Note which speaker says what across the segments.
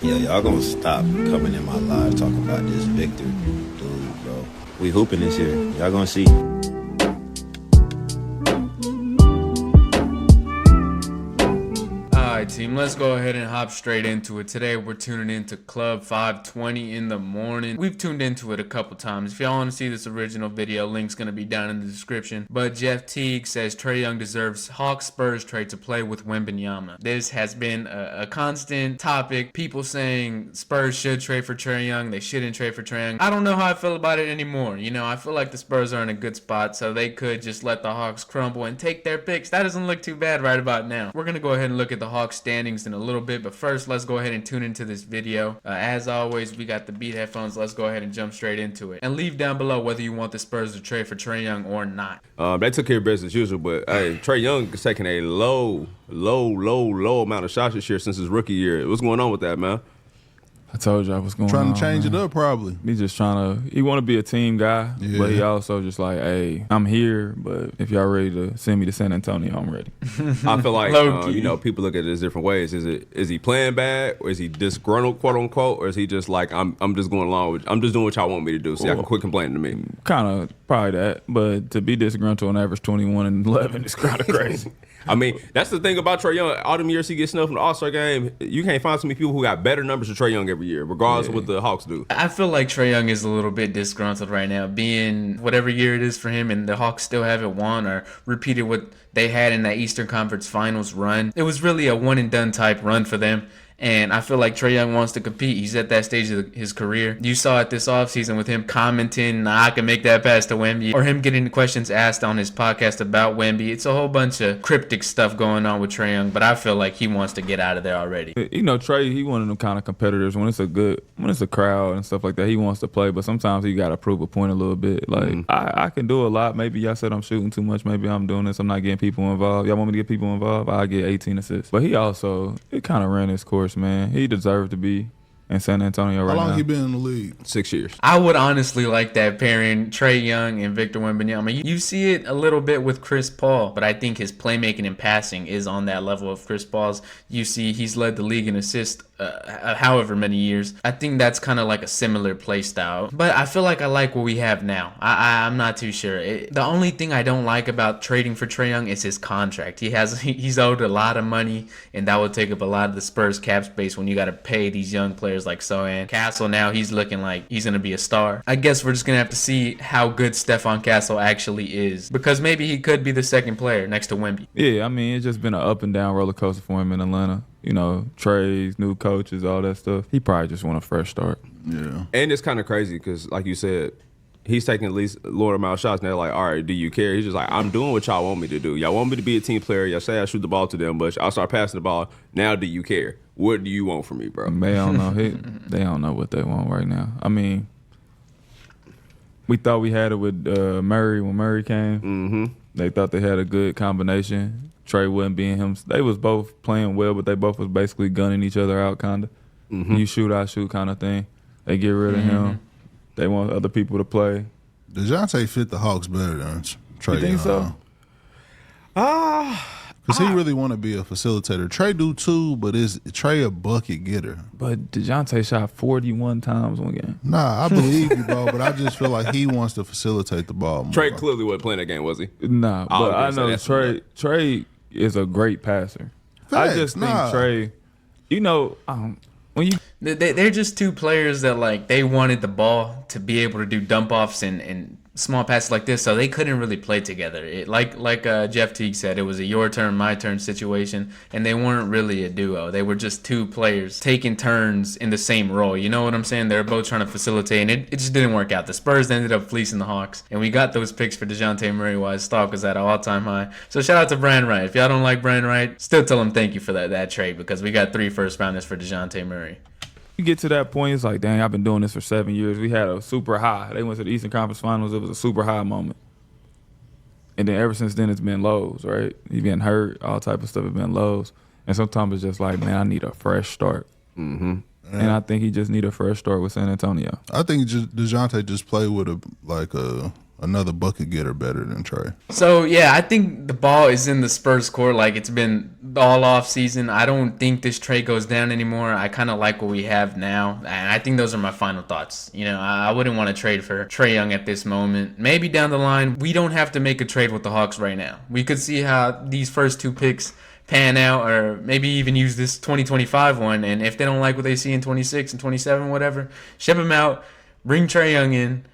Speaker 1: Yeah, y'all gonna stop coming in my live talking about this Victor dude, bro. We hooping this year. Y'all gonna see.
Speaker 2: Alright team, let's go ahead and hop straight into it. Today we're tuning into Club 520 in the morning. We've tuned into it a couple times. If y'all want to see this original video, link's going to be down in the description. But Jeff Teague says Trae Young deserves Hawks Spurs trade to play with Wembanyama. This has been a constant topic. People saying Spurs should trade for Trae Young, they shouldn't trade for Trae Young. I don't know how I feel about it anymore. You know, I feel like the Spurs are in a good spot, so they could just let the Hawks crumble and take their picks. That doesn't look too bad right about now. We're going to go ahead and look at the Hawks standings in a little bit, but first let's go ahead and tune into this video. As always, we got the beat headphones. Let's go ahead and jump straight into it, and leave down below whether you want the Spurs to trade for Trae Young or not.
Speaker 3: They took care of business as usual, but hey, Trae Young is taking a low amount of shots this year since his rookie year. What's going on with that, man?
Speaker 4: I told you I was going
Speaker 5: trying to change it up, probably.
Speaker 4: He's just he want to be a team guy, but he also just like, hey, I'm here, but if y'all ready to send me to San Antonio, I'm ready.
Speaker 3: I feel like people look at it as different ways. Is he playing bad, or is he disgruntled, quote unquote, or is he just like, I'm just going along with, I'm just doing what y'all want me to do, so y'all can quit complaining to me?
Speaker 4: Kind of probably that, but to be disgruntled on average 21 and 11 is kind of crazy.
Speaker 3: I mean, that's the thing about Trae Young. All them years he gets snubbed from the All-Star game, you can't find so many people who got better numbers than Trae Young every year, regardless of what the Hawks do.
Speaker 2: I feel like Trae Young is a little bit disgruntled right now, being whatever year it is for him, and the Hawks still haven't won or repeated what they had in that Eastern Conference Finals run. It was really a one-and-done type run for them. And I feel like Trae Young wants to compete. He's at that stage of his career. You saw it this offseason with him commenting, I can make that pass to Wemby, or him getting questions asked on his podcast about Wemby. It's a whole bunch of cryptic stuff going on with Trae Young, but I feel like he wants to get out of there already.
Speaker 4: You know, Trae, he one of them kind of competitors. When it's a crowd and stuff like that, he wants to play, but sometimes he got to prove a point a little bit. Like, I can do a lot. Maybe y'all said I'm shooting too much. Maybe I'm doing this. I'm not getting people involved. Y'all want me to get people involved? I'll get 18 assists. But he also, it kind of ran his course, man. He deserved to be in San Antonio right now.
Speaker 5: How long he been in the league?
Speaker 3: 6 years.
Speaker 2: I would honestly like that pairing, Trae Young and Victor Wembanyama. You see it a little bit with Chris Paul, but I think his playmaking and passing is on that level of Chris Paul's. You see he's led the league in assists however many years. I think that's kind of like a similar play style, but I feel like I like what we have now. I'm not too sure. The only thing I don't like about trading for Trae Young is his contract. He's owed a lot of money, and that would take up a lot of the Spurs cap space when you got to pay these young players like Sohan. Castle, now he's looking like he's going to be a star. I guess we're just going to have to see how good Stephon Castle actually is, because maybe he could be the second player next to Wemby.
Speaker 4: Yeah, I mean, it's just been an up and down roller coaster for him in Atlanta. You know, trades, new coaches, all that stuff. He probably just want a fresh start.
Speaker 5: Yeah.
Speaker 3: And it's kind of crazy because, like you said, he's taking at least a lower amount of shots, and they're like, all right, do you care? He's just like, I'm doing what y'all want me to do. Y'all want me to be a team player. Y'all say I shoot the ball too damn much. I'll start passing the ball. Now do you care? What do you want from me, bro?
Speaker 4: They don't know. They don't know what they want right now. I mean, we thought we had it with Murray when Murray came.
Speaker 3: Mm-hmm.
Speaker 4: They thought they had a good combination. Trae wasn't being him. They was both playing well, but they both was basically gunning each other out, kind of.
Speaker 3: Mm-hmm.
Speaker 4: You shoot, I shoot kind of thing. They get rid of him. They want other people to play.
Speaker 5: DeJounte fit the Hawks better than Trae.
Speaker 4: You think so?
Speaker 5: Because he really want to be a facilitator. Trae do too, but is Trae a bucket getter?
Speaker 4: But DeJounte shot 41 times one game.
Speaker 5: Nah, I believe you, bro, but I just feel like he wants to facilitate the ball more.
Speaker 3: Trae clearly wasn't playing that game, was he?
Speaker 4: Nah, but I know Trae is a great passer.
Speaker 5: Facts,
Speaker 4: I just think Trae, you know, when you
Speaker 2: they're just two players that, like, they wanted the ball to be able to do dump offs and small passes like this, so they couldn't really play together. Like Jeff Teague said, it was a your turn, my turn situation, and they weren't really a duo. They were just two players taking turns in the same role. You know what I'm saying? They were both trying to facilitate, and it just didn't work out. The Spurs ended up fleecing the Hawks, and we got those picks for DeJounte Murray while his stock was at an all-time high. So shout out to Brian Wright. If y'all don't like Brian Wright, still tell him thank you for that trade, because we got 3 first-rounders for DeJounte Murray.
Speaker 4: You get to that point, it's like, dang, I've been doing this for 7 years. We had a super high. They went to the Eastern Conference Finals. It was a super high moment. And then ever since then, it's been lows, right? He been hurt, all type of stuff has been lows. And sometimes it's just like, man, I need a fresh start.
Speaker 3: Mm-hmm.
Speaker 4: And I think he just need a fresh start with San Antonio.
Speaker 5: I think DeJounte just played with another bucket getter better than Trae.
Speaker 2: So, yeah, I think the ball is in the Spurs court. Like, it's been all off season. I don't think this trade goes down anymore. I kind of like what we have now, and I think those are my final thoughts. You know, I wouldn't want to trade for Trae Young at this moment. Maybe down the line, we don't have to make a trade with the Hawks right now. We could see how these first 2 picks pan out, or maybe even use this 2025 one, and if they don't like what they see in 26 and 27, whatever, ship them out, bring Trae Young in.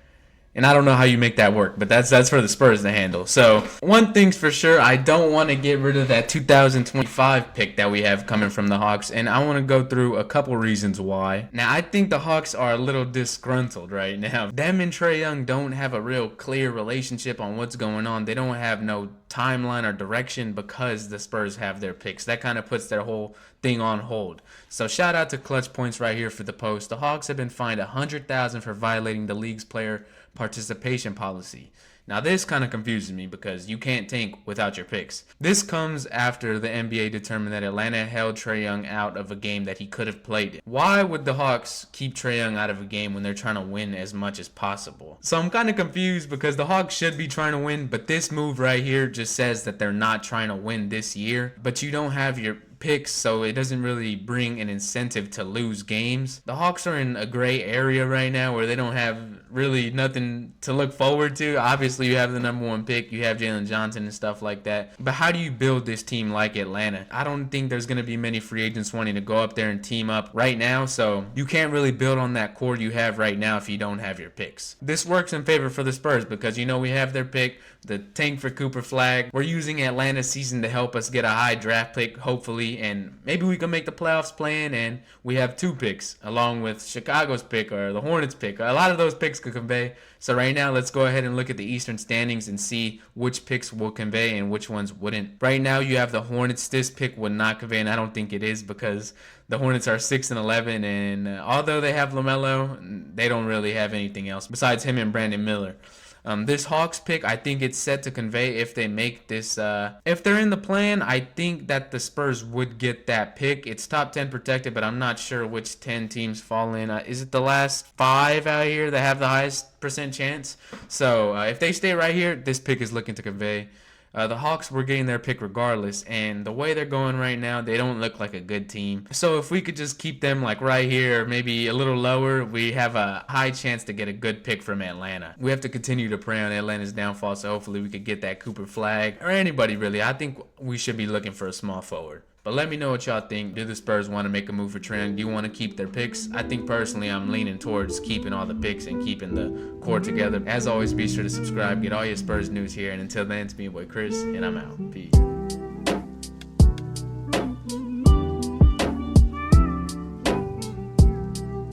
Speaker 2: And I don't know how you make that work, but that's for the Spurs to handle. So one thing's for sure, I don't want to get rid of that 2025 pick that we have coming from the Hawks, and I want to go through a couple reasons why. Now, I think the Hawks are a little disgruntled right now. Them and Trae Young don't have a real clear relationship on what's going on. They don't have no timeline or direction because the Spurs have their picks. That kind of puts their whole thing on hold. So shout out to Clutch Points right here for the post. The Hawks have been fined $100,000 for violating the league's player participation policy. Now this kind of confuses me because you can't tank without your picks. This comes after the NBA determined that Atlanta held Trae Young out of a game that he could have played in. Why would the Hawks keep Trae Young out of a game when they're trying to win as much as possible? So I'm kind of confused because the Hawks should be trying to win, but this move right here just says that they're not trying to win this year, but you don't have your picks, so it doesn't really bring an incentive to lose games. The Hawks are in a gray area right now where they don't have really nothing to look forward to. Obviously, you have the number 1 pick, you have Jalen Johnson and stuff like that. But how do you build this team like Atlanta? I don't think there's going to be many free agents wanting to go up there and team up right now, so you can't really build on that core you have right now if you don't have your picks. This works in favor for the Spurs because, you know, we have their pick, the tank for Cooper Flag. We're using Atlanta's season to help us get a high draft pick, hopefully, and maybe we can make the playoffs playing, and we have 2 picks along with Chicago's pick or the Hornets pick. A lot of those picks could convey. So right now, let's go ahead and look at the Eastern standings and see which picks will convey and which ones wouldn't. Right now, you have the Hornets. This pick would not convey, and I don't think it is because the Hornets are 6-11, and although they have LaMelo, they don't really have anything else besides him and Brandon Miller. This Hawks pick, I think it's set to convey if they make this. If they're in the plan, I think that the Spurs would get that pick. It's top 10 protected, but I'm not sure which 10 teams fall in. Is it the last 5 out here that have the highest percent chance? So if they stay right here, this pick is looking to convey. The Hawks were getting their pick regardless, and the way they're going right now, they don't look like a good team. So if we could just keep them like right here, or maybe a little lower, we have a high chance to get a good pick from Atlanta. We have to continue to pray on Atlanta's downfall, so hopefully we could get that Cooper Flag, or anybody really. I think we should be looking for a small forward. But let me know what y'all think. Do the Spurs want to make a move for Trae? Do you want to keep their picks? I think personally I'm leaning towards keeping all the picks and keeping the core together. As always, be sure to subscribe. Get all your Spurs news here. And until then, it's me, your boy Chris, and I'm out. Peace.